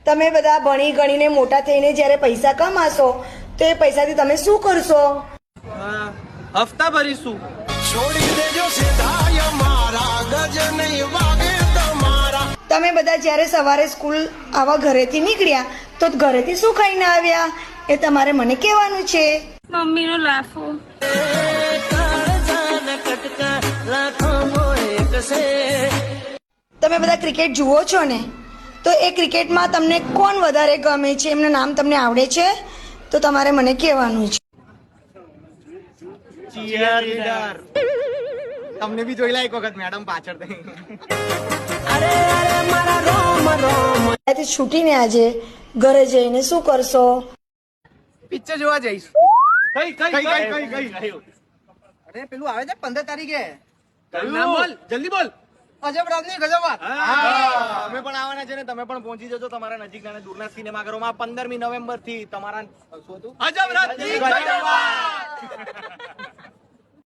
તમે બધા ભણી ગણીને મોટા થઈને જ્યારે પૈસા કમાશો તો એ પૈસાથી તમે શું કરશો? હફતા ભરીશું. છોડી દેજો સીધા મારા ગજ નહીં વાગે તમારા. તમે બધા જ્યારે સવારે સ્કૂલ આવા ઘરેથી નીકળ્યા તો ઘરેથી શું ખાઈને આવ્યા એ તમારે મને કહેવાનું છે. મમ્મીનો લાફો. તમે બધા ક્રિકેટ જુઓ છો ને, તો એ ક્રિકેટમાં તમને કોણ વધારે ગમે છે, એમનું નામ તમને આવડે છે? તો તમારે મને કહેવાનું છે. ચીયરલીડર. તમને બી જોઈ લા એક વખત મેડમ પાછળ થઈ. ત્યાંથી છૂટીને આજે ઘરે જઈને શું કરશો? પિક્ચર જોવા જઈશ. કઈ અરે પેલું આવે છે 15 તારીખે. નામ બોલ, જલ્દી બોલ. અજબ રાતની ગજબ વાત. અમે પણ આવવાના છે ને, તમે પણ પહોંચી જજો તમારા નજીકના અને દૂરના સિનેમાઘરોમાં 15મી નવેમ્બર થી તમારા શું હતું? અજબ રાતની ગજબ વાત.